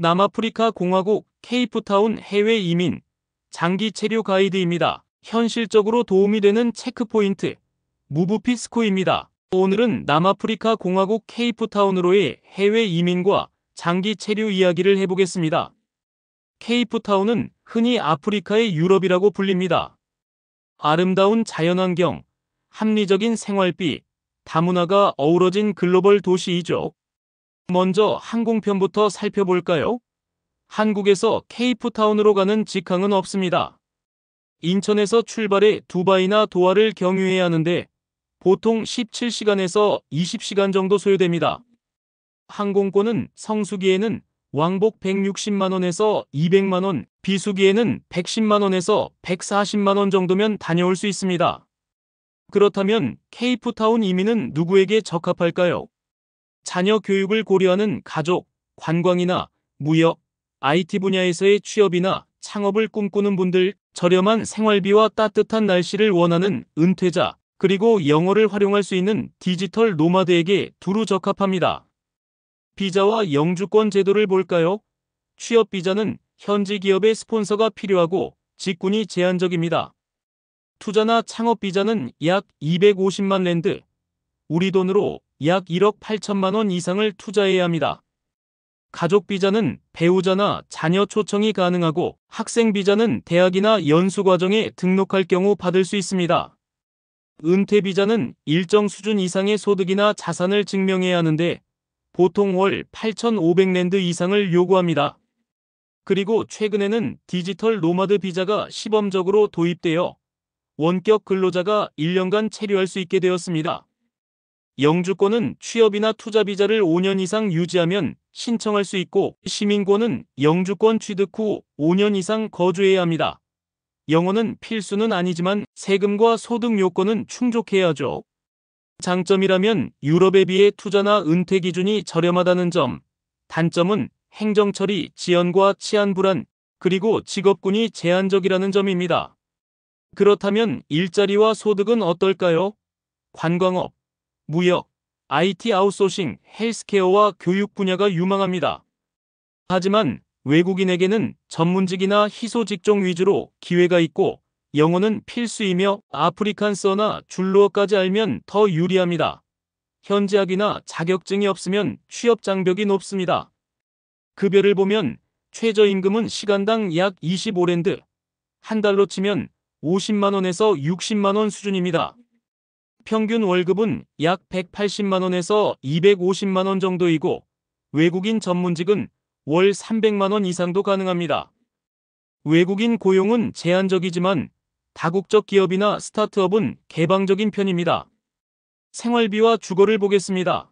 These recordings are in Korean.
남아프리카 공화국 케이프타운 해외 이민 장기 체류 가이드입니다. 현실적으로 도움이 되는 체크포인트 무브피스코입니다. 오늘은 남아프리카 공화국 케이프타운으로의 해외 이민과 장기 체류 이야기를 해보겠습니다. 케이프타운은 흔히 아프리카의 유럽이라고 불립니다. 아름다운 자연환경, 합리적인 생활비, 다문화가 어우러진 글로벌 도시이죠. 먼저 항공편부터 살펴볼까요? 한국에서 케이프타운으로 가는 직항은 없습니다. 인천에서 출발해 두바이나 도하를 경유해야 하는데 보통 17시간에서 20시간 정도 소요됩니다. 항공권은 성수기에는 왕복 160만원에서 200만원, 비수기에는 110만원에서 140만원 정도면 다녀올 수 있습니다. 그렇다면 케이프타운 이민은 누구에게 적합할까요? 자녀 교육을 고려하는 가족, 관광이나 무역, IT 분야에서의 취업이나 창업을 꿈꾸는 분들, 저렴한 생활비와 따뜻한 날씨를 원하는 은퇴자, 그리고 영어를 활용할 수 있는 디지털 노마드에게 두루 적합합니다. 비자와 영주권 제도를 볼까요? 취업 비자는 현지 기업의 스폰서가 필요하고 직군이 제한적입니다. 투자나 창업 비자는 약 250만 랜드, 우리 돈으로 약 1억 8천만 원 이상을 투자해야 합니다. 가족 비자는 배우자나 자녀 초청이 가능하고 학생 비자는 대학이나 연수과정에 등록할 경우 받을 수 있습니다. 은퇴 비자는 일정 수준 이상의 소득이나 자산을 증명해야 하는데 보통 월 8,500랜드 이상을 요구합니다. 그리고 최근에는 디지털 노마드 비자가 시범적으로 도입되어 원격 근로자가 1년간 체류할 수 있게 되었습니다. 영주권은 취업이나 투자 비자를 5년 이상 유지하면 신청할 수 있고 시민권은 영주권 취득 후 5년 이상 거주해야 합니다. 영어는 필수는 아니지만 세금과 소득 요건은 충족해야 하죠. 장점이라면 유럽에 비해 투자나 은퇴 기준이 저렴하다는 점, 단점은 행정 처리, 지연과 치안 불안, 그리고 직업군이 제한적이라는 점입니다. 그렇다면 일자리와 소득은 어떨까요? 관광업, 무역, IT 아웃소싱, 헬스케어와 교육 분야가 유망합니다. 하지만 외국인에게는 전문직이나 희소 직종 위주로 기회가 있고 영어는 필수이며 아프리칸서나 줄루어까지 알면 더 유리합니다. 현지학이나 자격증이 없으면 취업 장벽이 높습니다. 급여를 보면 최저임금은 시간당 약 25랜드, 한 달로 치면 50만원에서 60만원 수준입니다. 평균 월급은 약 180만원에서 250만원 정도이고 외국인 전문직은 월 300만원 이상도 가능합니다. 외국인 고용은 제한적이지만 다국적 기업이나 스타트업은 개방적인 편입니다. 생활비와 주거를 보겠습니다.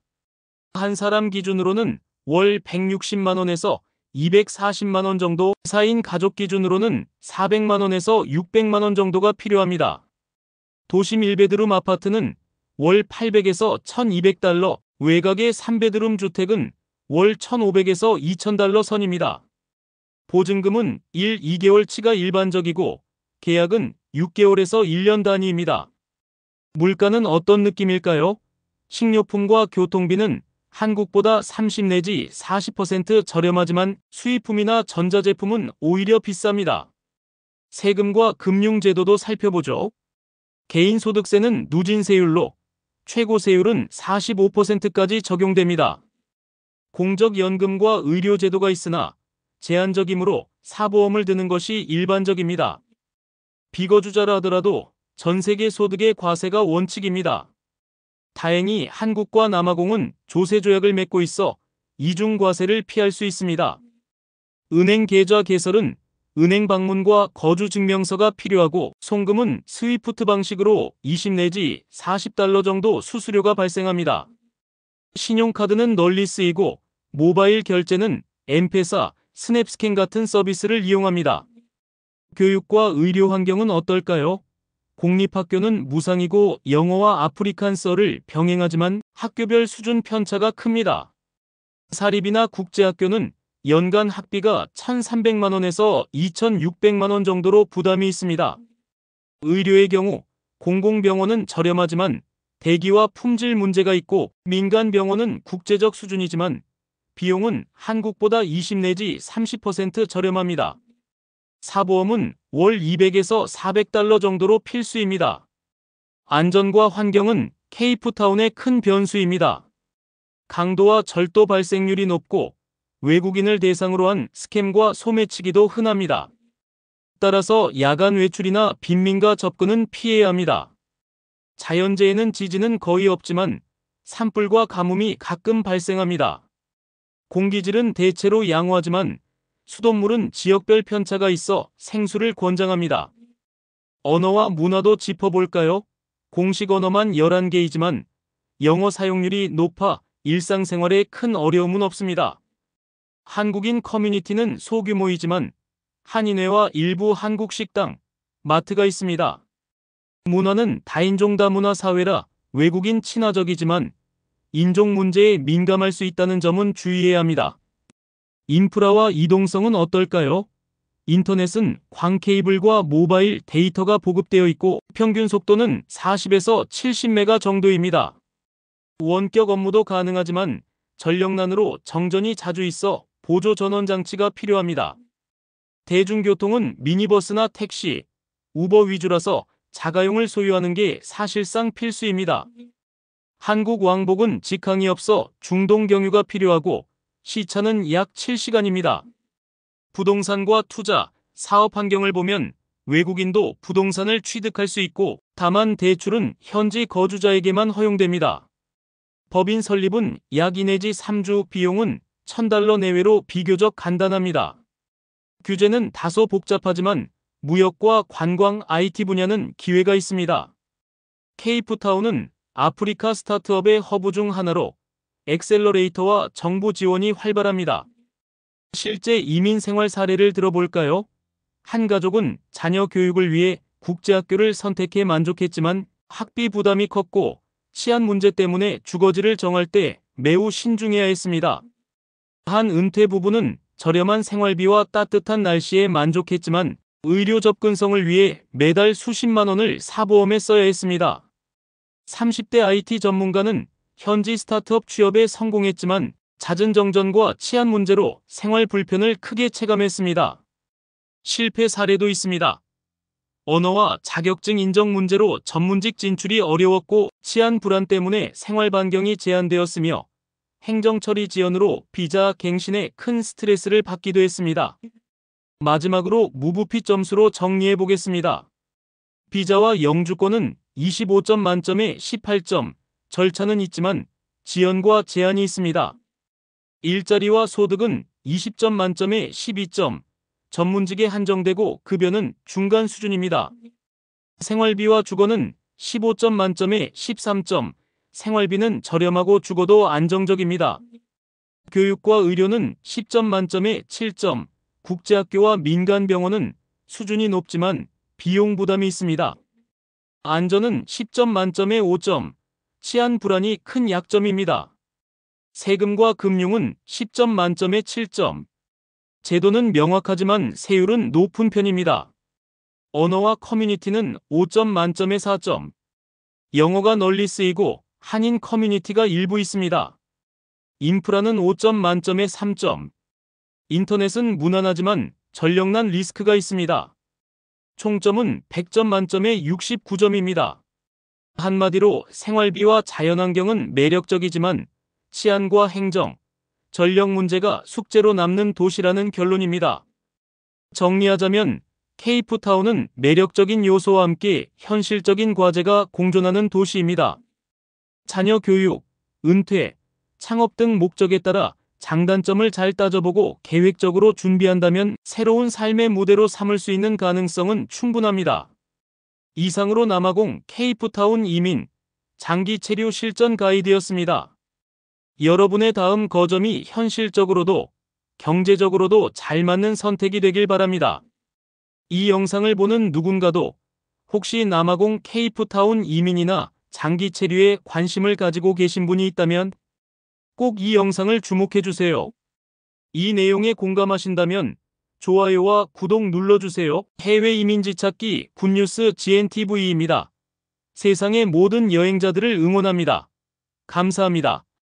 한 사람 기준으로는 월 160만원에서 240만원 정도, 사인 가족 기준으로는 400만원에서 600만원 정도가 필요합니다. 도심 1베드룸 아파트는 월 800에서 1200달러, 외곽의 3베드룸 주택은 월 1500에서 2000달러 선입니다. 보증금은 2개월치가 일반적이고 계약은 6개월에서 1년 단위입니다. 물가는 어떤 느낌일까요? 식료품과 교통비는 한국보다 30 내지 40% 저렴하지만 수입품이나 전자제품은 오히려 비쌉니다. 세금과 금융제도도 살펴보죠. 개인소득세는 누진세율로 최고세율은 45%까지 적용됩니다. 공적연금과 의료제도가 있으나 제한적이므로 사보험을 드는 것이 일반적입니다. 비거주자라 하더라도 전세계 소득의 과세가 원칙입니다. 다행히 한국과 남아공은 조세조약을 맺고 있어 이중과세를 피할 수 있습니다. 은행 계좌 개설은 은행 방문과 거주증명서가 필요하고 송금은 스위프트 방식으로 20 내지 40달러 정도 수수료가 발생합니다. 신용카드는 널리 쓰이고 모바일 결제는 엠페사, 스냅스캔 같은 서비스를 이용합니다. 교육과 의료 환경은 어떨까요? 공립학교는 무상이고 영어와 아프리칸서를 병행하지만 학교별 수준 편차가 큽니다. 사립이나 국제학교는 연간 학비가 1,300만원에서 2,600만원 정도로 부담이 있습니다. 의료의 경우 공공병원은 저렴하지만 대기와 품질 문제가 있고 민간병원은 국제적 수준이지만 비용은 한국보다 20 내지 30% 저렴합니다. 사보험은 월 200에서 400달러 정도로 필수입니다. 안전과 환경은 케이프타운의 큰 변수입니다. 강도와 절도 발생률이 높고 외국인을 대상으로 한 스캠과 소매치기도 흔합니다. 따라서 야간 외출이나 빈민가 접근은 피해야 합니다. 자연재해는 지진은 거의 없지만 산불과 가뭄이 가끔 발생합니다. 공기질은 대체로 양호하지만 수돗물은 지역별 편차가 있어 생수를 권장합니다. 언어와 문화도 짚어볼까요? 공식 언어만 11개이지만 영어 사용률이 높아 일상생활에 큰 어려움은 없습니다. 한국인 커뮤니티는 소규모이지만 한인회와 일부 한국 식당, 마트가 있습니다. 문화는 다인종 다문화 사회라 외국인 친화적이지만 인종 문제에 민감할 수 있다는 점은 주의해야 합니다. 인프라와 이동성은 어떨까요? 인터넷은 광 케이블과 모바일 데이터가 보급되어 있고 평균 속도는 40에서 70메가 정도입니다. 원격 업무도 가능하지만 전력난으로 정전이 자주 있어 보조 전원 장치가 필요합니다. 대중교통은 미니버스나 택시, 우버 위주라서 자가용을 소유하는 게 사실상 필수입니다. 한국 왕복은 직항이 없어 중동 경유가 필요하고 시차는 약 7시간입니다. 부동산과 투자, 사업 환경을 보면 외국인도 부동산을 취득할 수 있고 다만 대출은 현지 거주자에게만 허용됩니다. 법인 설립은 약 2 내지 3주, 비용은 $1,000 내외로 비교적 간단합니다. 규제는 다소 복잡하지만 무역과 관광, IT 분야는 기회가 있습니다. 케이프타운은 아프리카 스타트업의 허브 중 하나로 엑셀러레이터와 정부 지원이 활발합니다. 실제 이민 생활 사례를 들어볼까요? 한 가족은 자녀 교육을 위해 국제학교를 선택해 만족했지만 학비 부담이 컸고 치안 문제 때문에 주거지를 정할 때 매우 신중해야 했습니다. 한 은퇴 부부는 저렴한 생활비와 따뜻한 날씨에 만족했지만 의료 접근성을 위해 매달 수십만 원을 사보험에 써야 했습니다. 30대 IT 전문가는 현지 스타트업 취업에 성공했지만 잦은 정전과 치안 문제로 생활 불편을 크게 체감했습니다. 실패 사례도 있습니다. 언어와 자격증 인정 문제로 전문직 진출이 어려웠고 치안 불안 때문에 생활 반경이 제한되었으며 행정 처리 지연으로 비자 갱신에 큰 스트레스를 받기도 했습니다. 마지막으로 무부피 점수로 정리해 보겠습니다. 비자와 영주권은 25점 만점에 18점, 절차는 있지만 지연과 제한이 있습니다. 일자리와 소득은 20점 만점에 12점, 전문직에 한정되고 급여는 중간 수준입니다. 생활비와 주거는 15점 만점에 13점, 생활비는 저렴하고 주거도 안정적입니다. 교육과 의료는 10점 만점에 7점, 국제학교와 민간병원은 수준이 높지만 비용 부담이 있습니다. 안전은 10점 만점에 5점, 치안 불안이 큰 약점입니다. 세금과 금융은 10점 만점에 7점. 제도는 명확하지만 세율은 높은 편입니다. 언어와 커뮤니티는 5점 만점에 4점. 영어가 널리 쓰이고 한인 커뮤니티가 일부 있습니다. 인프라는 5점 만점에 3점. 인터넷은 무난하지만 전력난 리스크가 있습니다. 총점은 100점 만점에 69점입니다. 한마디로 생활비와 자연환경은 매력적이지만 치안과 행정, 전력 문제가 숙제로 남는 도시라는 결론입니다. 정리하자면 케이프타운은 매력적인 요소와 함께 현실적인 과제가 공존하는 도시입니다. 자녀 교육, 은퇴, 창업 등 목적에 따라 장단점을 잘 따져보고 계획적으로 준비한다면 새로운 삶의 무대로 삼을 수 있는 가능성은 충분합니다. 이상으로 남아공 케이프타운 이민, 장기 체류 실전 가이드였습니다. 여러분의 다음 거점이 현실적으로도 경제적으로도 잘 맞는 선택이 되길 바랍니다. 이 영상을 보는 누군가도 혹시 남아공 케이프타운 이민이나 장기 체류에 관심을 가지고 계신 분이 있다면 꼭 이 영상을 주목해주세요. 이 내용에 공감하신다면 좋아요와 구독 눌러주세요. 해외 이민지 찾기 굿뉴스 GNTV입니다. 세상의 모든 여행자들을 응원합니다. 감사합니다.